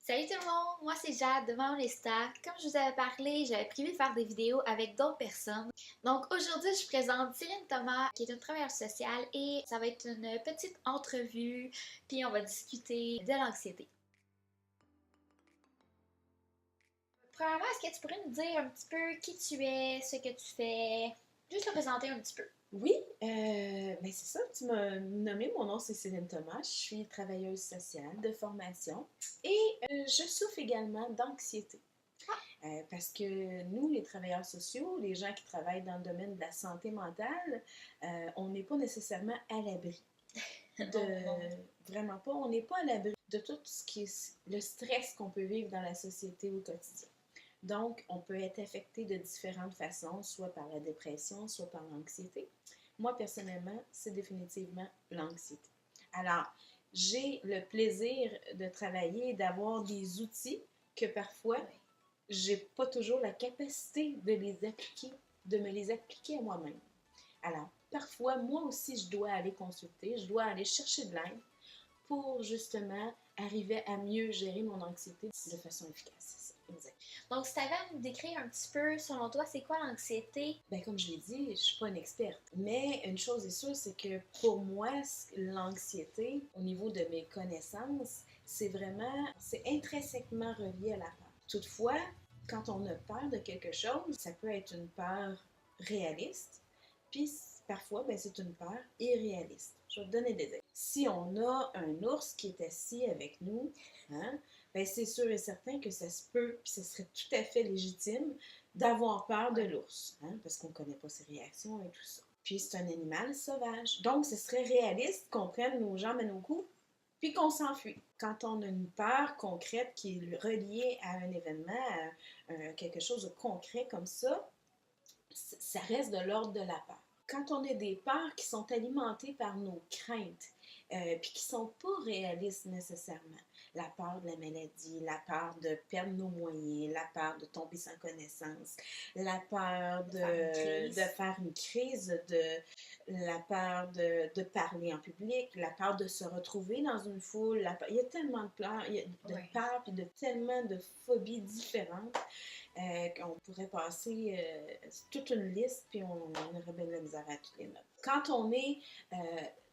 Salut tout le monde, moi c'est Jade de Maman Comme je vous avais parlé, j'avais prévu de faire des vidéos avec d'autres personnes. Donc aujourd'hui, je présente Cyrine Thomas, qui est une travailleuse sociale, et ça va être une petite entrevue, puis on va discuter de l'anxiété. Premièrement, est-ce que tu pourrais nous dire un petit peu qui tu es, ce que tu fais, juste te présenter un petit peu? Oui, ben c'est ça, tu m'as nommé, mon nom c'est Céline Thomas, je suis travailleuse sociale de formation et je souffre également d'anxiété. Parce que nous, les travailleurs sociaux, les gens qui travaillent dans le domaine de la santé mentale, on n'est pas nécessairement à l'abri de... Non. Vraiment pas, on n'est pas à l'abri de tout ce qui est le stress qu'on peut vivre dans la société au quotidien. Donc, on peut être affecté de différentes façons, soit par la dépression, soit par l'anxiété. Moi, personnellement, c'est définitivement l'anxiété. Alors, j'ai le plaisir de travailler et d'avoir des outils que parfois, j'ai pas toujours la capacité de les appliquer, de me les appliquer à moi-même. Alors, parfois, moi aussi, je dois aller consulter, je dois aller chercher de l'aide pour justement arriver à mieux gérer mon anxiété de façon efficace. C'est ça, exact. Donc, si tu avais à nous décrire un petit peu, selon toi, c'est quoi l'anxiété? Ben, comme je l'ai dit, je ne suis pas une experte. Mais une chose est sûre, c'est que pour moi, l'anxiété, au niveau de mes connaissances, c'est intrinsèquement relié à la peur. Toutefois, quand on a peur de quelque chose, ça peut être une peur réaliste, puis parfois, ben, c'est une peur irréaliste. Je vais te donner des exemples. Si on a un ours qui est assis avec nous, hein, ben, c'est sûr et certain que ça se peut, puis ce serait tout à fait légitime d'avoir peur de l'ours, hein, parce qu'on ne connaît pas ses réactions et tout ça. Puis c'est un animal sauvage. Donc, ce serait réaliste qu'on prenne nos jambes à nos coups, puis qu'on s'enfuit. Quand on a une peur concrète qui est reliée à un événement, à quelque chose de concret comme ça reste de l'ordre de la peur. Quand on a des peurs qui sont alimentées par nos craintes, puis qui ne sont pas réalistes nécessairement, la peur de la maladie, la peur de perdre nos moyens, la peur de tomber sans connaissance, la peur de faire une crise, la peur de parler en public, la peur de se retrouver dans une foule, il y a tellement de peurs, peurs, puis de tellement de phobies différentes. Qu'on pourrait passer toute une liste, puis on aurait bien de la misère à toutes les notes. Quand on est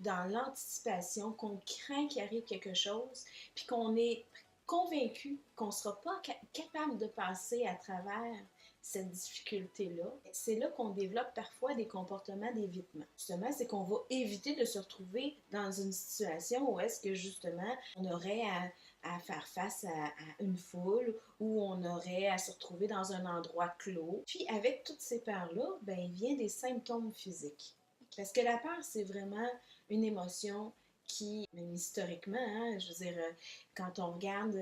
dans l'anticipation, qu'on craint qu'il arrive quelque chose, puis qu'on est convaincu qu'on ne sera pas capable de passer à travers cette difficulté-là, c'est là qu'on développe parfois des comportements d'évitement. Justement, c'est qu'on va éviter de se retrouver dans une situation où est-ce que justement on aurait à faire face à une foule, où on aurait à se retrouver dans un endroit clos. Puis avec toutes ces peurs-là, ben, il vient des symptômes physiques. Parce que la peur, c'est vraiment une émotion qui, même historiquement, hein, je veux dire, quand on regarde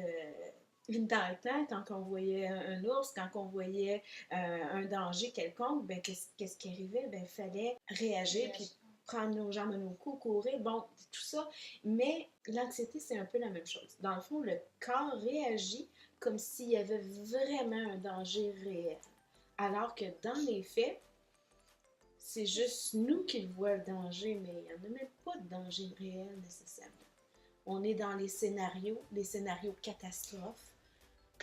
dans le temps, quand on voyait un ours, quand on voyait un danger quelconque, ben, qu'est-ce qui arrivait? Ben, il fallait réagir, puis prendre nos jambes à nos coups, courir, bon, tout ça. Mais l'anxiété, c'est un peu la même chose. Dans le fond, le corps réagit comme s'il y avait vraiment un danger réel. Alors que dans les faits, c'est juste nous qui le voit le danger, mais il n'y en a même pas de danger réel nécessairement. On est dans les scénarios catastrophes.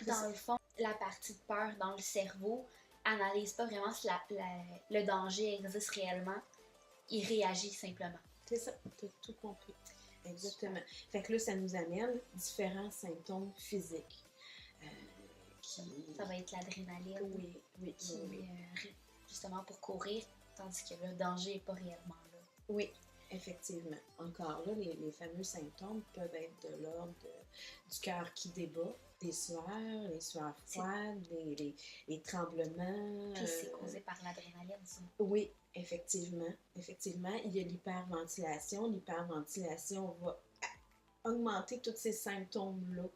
Dans le fond, la partie de peur dans le cerveau analyse pas vraiment si le danger existe réellement. Il réagit simplement. C'est ça, tu as tout compris. Exactement. Fait que là, ça nous amène différents symptômes physiques. Ça va être l'adrénaline. Oui. Justement pour courir, tandis que le danger n'est pas réellement là. Oui, effectivement. Encore là, les fameux symptômes peuvent être de l'ordre du cœur qui débat, les sueurs froides, les tremblements. Puis c'est causé par l'adrénaline, ça. Oui, effectivement. Effectivement, il y a l'hyperventilation. L'hyperventilation va augmenter tous ces symptômes-là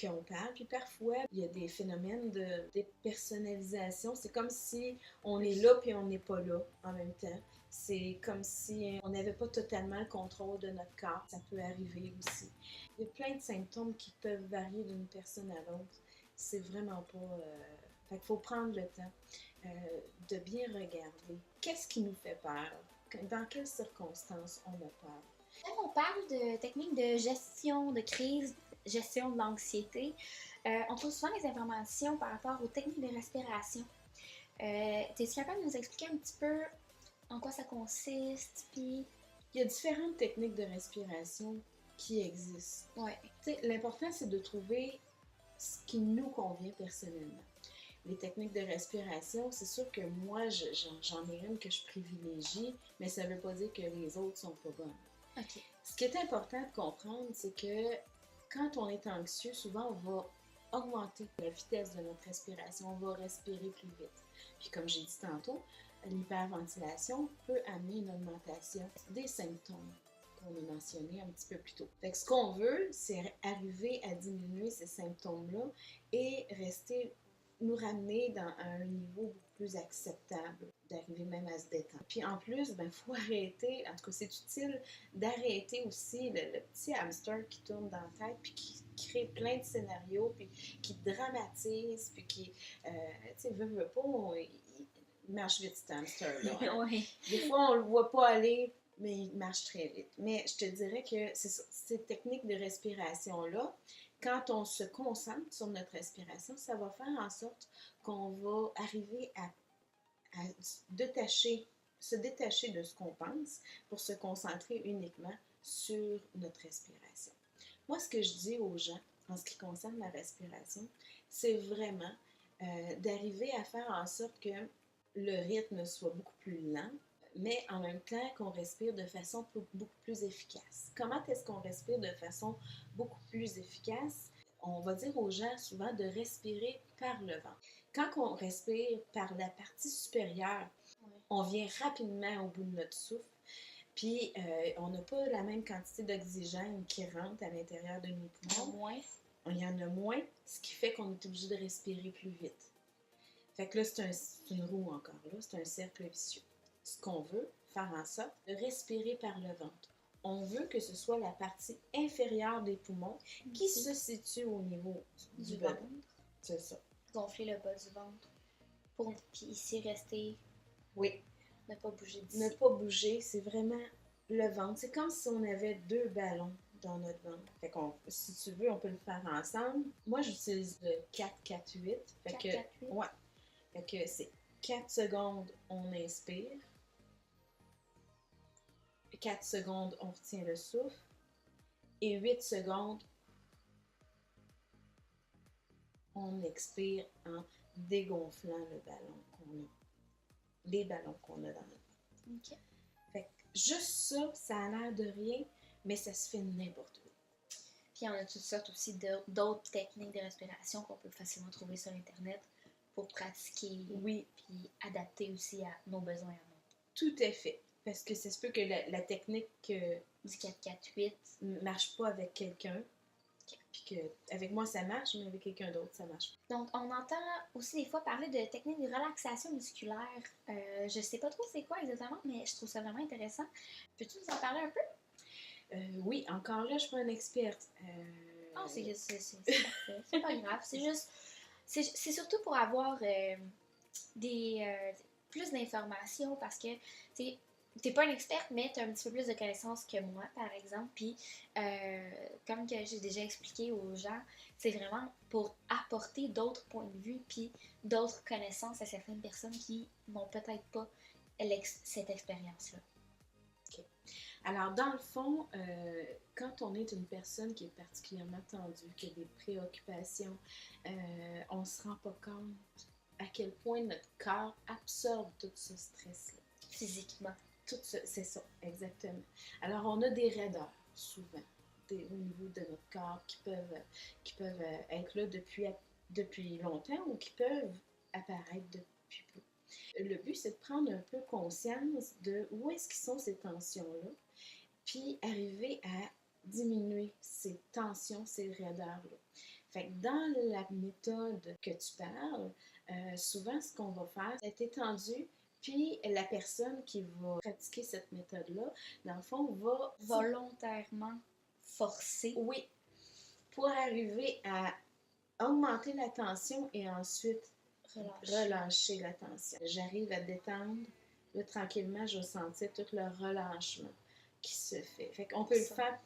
qu'on parle. Puis parfois, il y a des phénomènes de dépersonnalisation. C'est comme si on est là puis on n'est pas là en même temps. C'est comme si on n'avait pas totalement le contrôle de notre corps. Ça peut arriver aussi. Il y a plein de symptômes qui peuvent varier d'une personne à l'autre. C'est vraiment pas... Fait qu'il faut prendre le temps de bien regarder qu'est-ce qui nous fait peur, dans quelles circonstances on a peur. Quand on parle de techniques de gestion de crise, gestion de l'anxiété, on trouve souvent des informations par rapport aux techniques de respiration. Es-tu capable de nous expliquer un petit peu en quoi ça consiste? Puis, Il y a différentes techniques de respiration qui existent. ouais. L'important, c'est de trouver ce qui nous convient personnellement. Les techniques de respiration, c'est sûr que moi, j'en ai une que je privilégie, mais ça ne veut pas dire que les autres sont pas bonnes. OK. Ce qui est important de comprendre, c'est que quand on est anxieux, souvent on va augmenter la vitesse de notre respiration, on va respirer plus vite. Puis comme j'ai dit tantôt, l'hyperventilation peut amener une augmentation des symptômes qu'on a mentionnés un petit peu plus tôt. Fait que ce qu'on veut, c'est arriver à diminuer ces symptômes-là et nous ramener dans un niveau beaucoup plus acceptable, d'arriver même à se détendre. Puis en plus, il faut arrêter, en tout cas c'est utile d'arrêter aussi le petit hamster qui tourne dans la tête puis qui crée plein de scénarios, puis qui dramatise, puis qui, tu sais, veut pas, il marche vite cet hamster-là. Hein? Ouais. Des fois, on le voit pas aller, mais il marche très vite. Mais je te dirais que ces techniques de respiration-là, quand on se concentre sur notre respiration, ça va faire en sorte qu'on va arriver à se détacher de ce qu'on pense pour se concentrer uniquement sur notre respiration. Moi, ce que je dis aux gens en ce qui concerne la respiration, c'est vraiment d'arriver à faire en sorte que le rythme soit beaucoup plus lent, mais en même temps qu'on respire de façon beaucoup plus efficace. Comment est-ce qu'on respire de façon beaucoup plus efficace? On va dire aux gens souvent de respirer par le ventre. Quand on respire par la partie supérieure, on vient rapidement au bout de notre souffle, puis on n'a pas la même quantité d'oxygène qui rentre à l'intérieur de nos poumons. Il y en a moins, ce qui fait qu'on est obligé de respirer plus vite. Fait que là, c'est une roue encore, là, c'est un cercle vicieux. Ce qu'on veut, faire en sorte de respirer par le ventre. On veut que ce soit la partie inférieure des poumons qui se situe au niveau du ventre. C'est ça. Gonfler le bas du ventre. Puis ici, rester. Oui. Ne pas bouger d'ici. Ne pas bouger, c'est vraiment le ventre. C'est comme si on avait deux ballons dans notre ventre. Fait qu'on, si tu veux, on peut le faire ensemble. Moi, j'utilise le 4-4-8. Fait 4, 4, 8. Ouais. Fait que c'est 4 secondes, on inspire. 4 secondes, on retient le souffle. Et 8 secondes, on expire en dégonflant le ballon qu'on a. Les ballons qu'on a dans notre ventre. OK. Fait que juste ça a l'air de rien, mais ça se fait n'importe où. Puis on a toutes sortes aussi d'autres techniques de respiration qu'on peut facilement trouver sur Internet pour pratiquer. Oui. Puis adapter aussi à nos besoins à nous. Tout à fait. Parce que ça se peut que la technique du 4-4-8 marche pas avec quelqu'un. Okay. Puis qu'avec moi ça marche, mais avec quelqu'un d'autre ça marche pas. Donc on entend aussi des fois parler de techniques de relaxation musculaire. Je sais pas trop c'est quoi exactement, mais je trouve ça vraiment intéressant. Peux-tu nous en parler un peu? Oui, encore là, je suis pas une experte. Oh, c'est parfait. C'est pas grave. C'est juste. C'est surtout pour avoir plus d'informations parce que t'es pas une experte, mais t'as un petit peu plus de connaissances que moi, par exemple. Puis, comme que j'ai déjà expliqué aux gens, c'est vraiment pour apporter d'autres points de vue puis d'autres connaissances à certaines personnes qui n'ont peut-être pas cette expérience-là. OK. Alors, dans le fond, quand on est une personne qui est particulièrement tendue, qui a des préoccupations, on se rend pas compte à quel point notre corps absorbe tout ce stress-là. Physiquement. Tout ça, c'est ça, exactement. Alors, on a des raideurs, souvent, au niveau de notre corps, qui peuvent être là depuis longtemps ou qui peuvent apparaître depuis peu. Le but, c'est de prendre un peu conscience de où est-ce qu'ils sont ces tensions-là, puis arriver à diminuer ces tensions, ces raideurs-là. Fait que dans la méthode que tu parles, souvent, ce qu'on va faire, c'est étendu. Puis la personne qui va pratiquer cette méthode-là, dans le fond, va volontairement forcer. Oui, pour arriver à augmenter la tension et ensuite relâcher la tension. J'arrive à détendre, là, tranquillement, je vais sentir tout le relâchement qui se fait. Fait qu'on peut le faire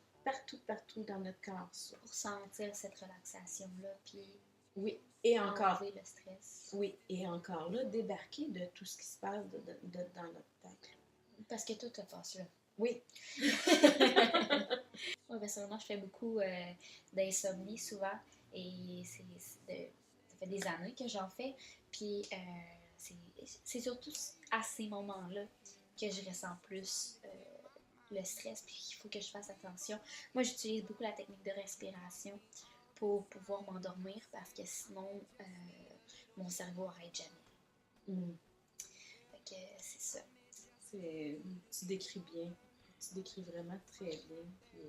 partout dans notre corps, ça. Pour sentir cette relaxation-là, puis Oui, et encore. enlever le stress. Oui, et encore là, débarquer de tout ce qui se passe dans notre tête. Parce que tout te passe là. Oui. Oui, personnellement, je fais beaucoup d'insomnie souvent. Et ça fait des années que j'en fais. Puis c'est surtout à ces moments-là que je ressens plus le stress. Puis il faut que je fasse attention. Moi, j'utilise beaucoup la technique de respiration pour pouvoir m'endormir parce que sinon, mon cerveau n'arrête jamais. Fait que c'est ça. Tu décris bien. Tu décris vraiment très bien. Puis,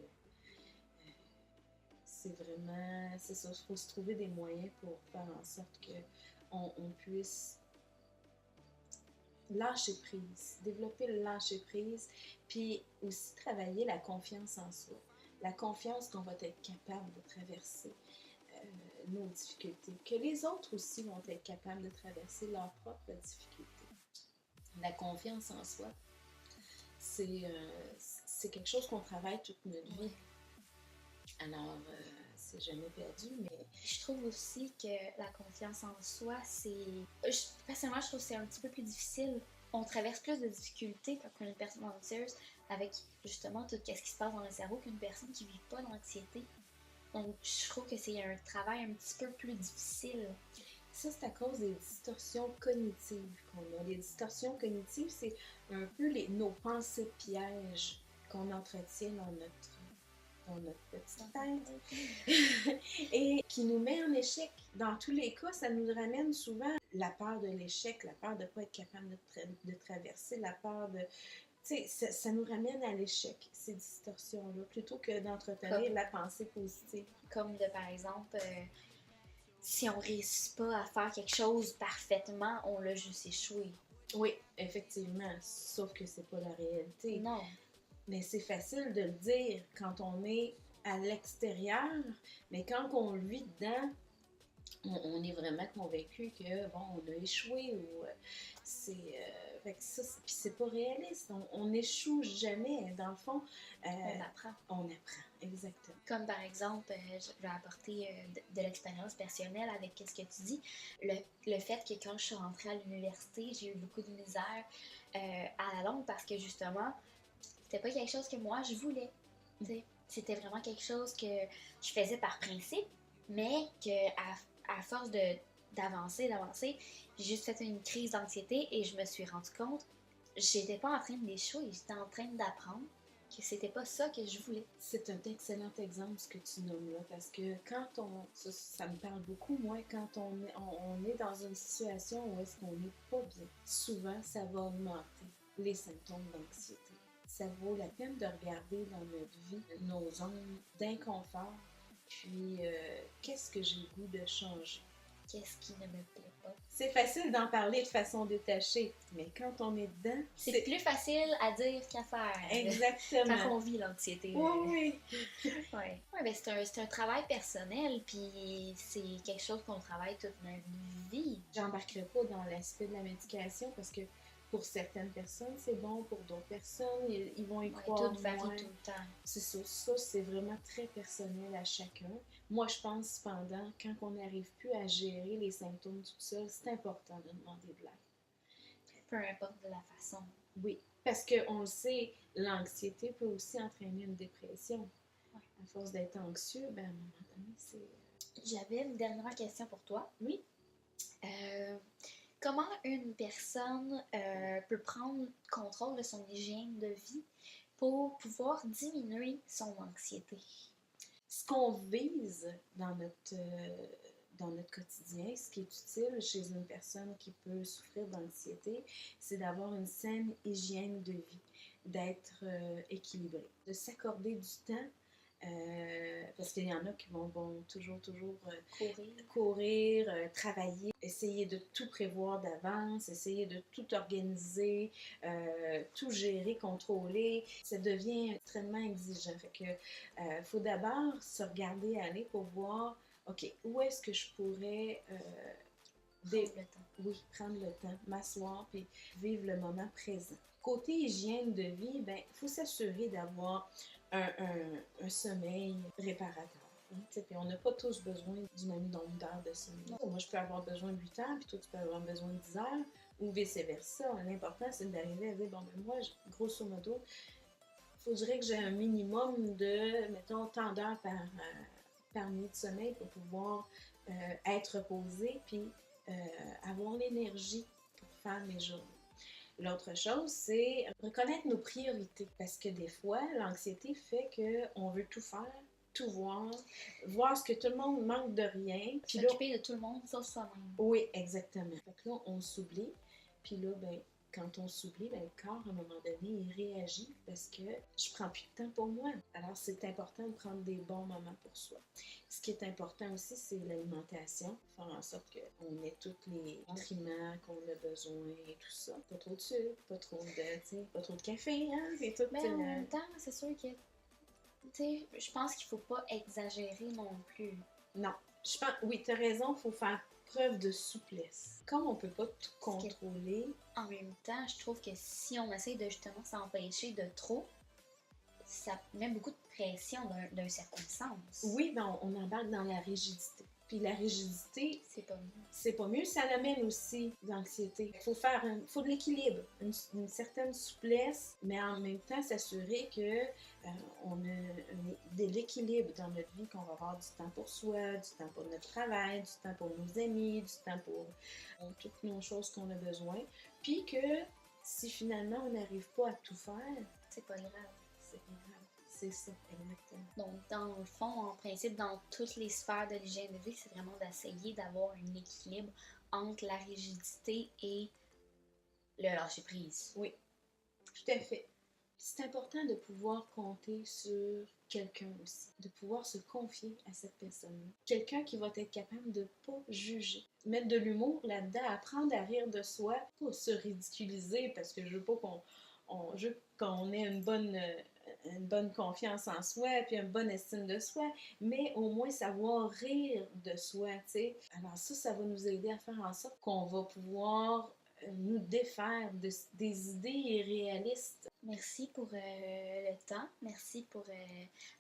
c'est vraiment... C'est ça, il faut se trouver des moyens pour faire en sorte qu'on puisse lâcher prise, développer le lâcher prise, puis aussi travailler la confiance en soi. La confiance qu'on va être capable de traverser nos difficultés, que les autres aussi vont être capables de traverser leurs propres difficultés. La confiance en soi, c'est quelque chose qu'on travaille toute notre vie. Alors, c'est jamais perdu, mais... Je trouve aussi que la confiance en soi, personnellement, je trouve que c'est un petit peu plus difficile. On traverse plus de difficultés quand on est une personne anxieuse avec, justement, tout ce qui se passe dans le cerveau qu'une personne qui ne vit pas d'anxiété. Donc, je trouve que c'est un travail un petit peu plus difficile. Ça, c'est à cause des distorsions cognitives qu'on a. Les distorsions cognitives, c'est un peu nos pensées pièges qu'on entretient dans notre petite tête et qui nous met en échec. Dans tous les cas, ça nous ramène souvent la peur de l'échec, la peur de ne pas être capable de traverser, la peur de... Tu sais, ça nous ramène à l'échec, ces distorsions-là, plutôt que d'entretenir la pensée positive. Comme par exemple, si on ne réussit pas à faire quelque chose parfaitement, on l'a juste échoué. Oui, effectivement, sauf que c'est pas la réalité. Non. Mais c'est facile de le dire quand on est à l'extérieur, mais quand on le vit dedans, on est vraiment convaincu que, bon, on a échoué ou fait que ça, puis c'est pas réaliste. On n'échoue jamais. Dans le fond, on apprend. On apprend, exactement. Comme par exemple, je vais apporter de l'expérience personnelle avec ce que tu dis. Le fait que quand je suis rentrée à l'université, j'ai eu beaucoup de misère à la longue parce que justement, c'était pas quelque chose que moi je voulais. C'était vraiment quelque chose que je faisais par principe, mais que à force d'avancer, j'ai juste fait une crise d'anxiété et je me suis rendu compte, j'étais pas en train d'échouer, j'étais en train d'apprendre que c'était pas ça que je voulais. C'est un excellent exemple ce que tu nommes là, parce que quand ça me parle beaucoup, moi, quand on est dans une situation où est-ce qu'on n'est pas bien, souvent ça va augmenter les symptômes d'anxiété. Ça vaut la peine de regarder dans notre vie nos zones d'inconfort, puis qu'est-ce que j'ai le goût de changer. Qu'est-ce qui ne me plaît pas. C'est facile d'en parler de façon détachée, mais quand on est dedans... C'est plus facile à dire qu'à faire. Exactement. Quand on vit l'anxiété. Oui. Ouais, ben c'est un travail personnel, puis c'est quelque chose qu'on travaille toute notre vie. J'embarquerai pas dans l'aspect de la médication parce que pour certaines personnes, c'est bon, pour d'autres personnes, ils vont y croire tout varie tout le temps. C'est ça, c'est vraiment très personnel à chacun. Moi, je pense cependant, quand on n'arrive plus à gérer les symptômes tout seul, c'est important de demander de l'aide. Peu importe de la façon. Oui, parce qu'on le sait, l'anxiété peut aussi entraîner une dépression. Ouais. À force d'être anxieux, ben, à un moment donné, c'est... J'avais une dernière question pour toi. Oui. Comment une personne peut prendre contrôle de son hygiène de vie pour pouvoir diminuer son anxiété? Ce qu'on vise dans notre quotidien, ce qui est utile chez une personne qui peut souffrir d'anxiété, c'est d'avoir une saine hygiène de vie, d'être équilibré, de s'accorder du temps. Parce qu'il y en a qui vont toujours courir, travailler, essayer de tout prévoir d'avance, essayer de tout organiser, tout gérer, contrôler. Ça devient extrêmement exigeant. Fait que faut d'abord se regarder aller pour voir, OK, où est-ce que je pourrais Prendre le temps. Oui, prendre le temps, m'asseoir puis vivre le moment présent. Côté hygiène de vie, ben, il faut s'assurer d'avoir un sommeil réparateur. Hein, puis on n'a pas tous besoin du même nombre d'heures de sommeil. Moi, je peux avoir besoin de 8 heures, puis toi, tu peux avoir besoin de 10 heures, ou vice-versa. L'important, c'est d'arriver à dire, bon, ben moi, grosso modo, il faudrait que j'ai un minimum de, mettons, tant d'heures par nuit de sommeil pour pouvoir être reposée, puis avoir l'énergie pour faire mes journées. L'autre chose, c'est reconnaître nos priorités. Parce que des fois, l'anxiété fait qu'on veut tout faire, tout voir ce que tout le monde manque de rien. Puis là, S'occuper de tout le monde, sauf soi-même. oui, exactement. Fait que là, on s'oublie. Puis là, ben, quand on s'oublie, ben, le corps, à un moment donné, il réagit parce que je prends plus de temps pour moi. Alors, c'est important de prendre des bons moments pour soi. Ce qui est important aussi, c'est l'alimentation. Faire en sorte qu'on ait tous les nutriments qu'on a besoin et tout ça. Pas trop de sucre, pas trop de café, hein? C'est tout. Mais en même temps, c'est sûr que, tu sais, je pense qu'il faut pas exagérer non plus. Non. Je pense, oui, t'as raison, il faut faire preuve de souplesse. Comme on peut pas tout contrôler. En même temps, je trouve que si on essaie de justement s'empêcher de trop, ça met beaucoup de pression d'un certain sens. Oui, ben on embarque dans la rigidité. Puis la rigidité, c'est pas mieux. C'est pas mieux, ça amène aussi de l'anxiété. Il faut de l'équilibre, une certaine souplesse, mais en même temps s'assurer que on a de l'équilibre dans notre vie, qu'on va avoir du temps pour soi, du temps pour notre travail, du temps pour nos amis, du temps pour toutes nos choses qu'on a besoin. Puis que si finalement on n'arrive pas à tout faire, c'est pas grave. C'est pas grave. C'est ça, exactement. Donc, dans le fond, en principe, dans toutes les sphères de l'hygiène de vie, c'est vraiment d'essayer d'avoir un équilibre entre la rigidité et le lâcher-prise. Oui, tout à fait. C'est important de pouvoir compter sur quelqu'un aussi, de pouvoir se confier à cette personne-là. Quelqu'un qui va être capable de ne pas juger. Mettre de l'humour là-dedans, apprendre à rire de soi, pas se ridiculiser parce que je veux pas je veux qu'on ait une bonne confiance en soi, puis une bonne estime de soi, mais au moins savoir rire de soi, tu sais. Alors ça va nous aider à faire en sorte qu'on va pouvoir nous défaire des idées irréalistes. Merci pour le temps. Merci pour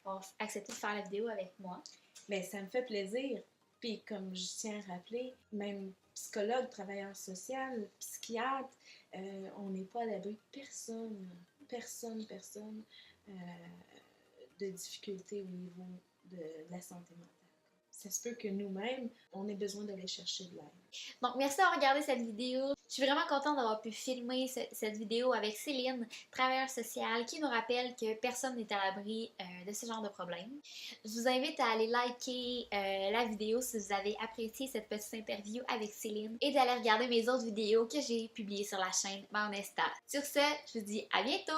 avoir accepté de faire la vidéo avec moi. Bien, ça me fait plaisir. Puis comme je tiens à rappeler, même psychologue, travailleur social, psychiatre, on n'est pas à l'abri de personne de difficultés au niveau de la santé mentale. Ça se peut que nous-mêmes, on ait besoin d'aller chercher de l'aide. Donc, merci d'avoir regardé cette vidéo. Je suis vraiment contente d'avoir pu filmer cette vidéo avec Céline, travailleuse sociale, qui nous rappelle que personne n'est à l'abri de ce genre de problème. Je vous invite à aller liker la vidéo si vous avez apprécié cette petite interview avec Céline et d'aller regarder mes autres vidéos que j'ai publiées sur la chaîne Mère Nesta. Sur ce, je vous dis à bientôt!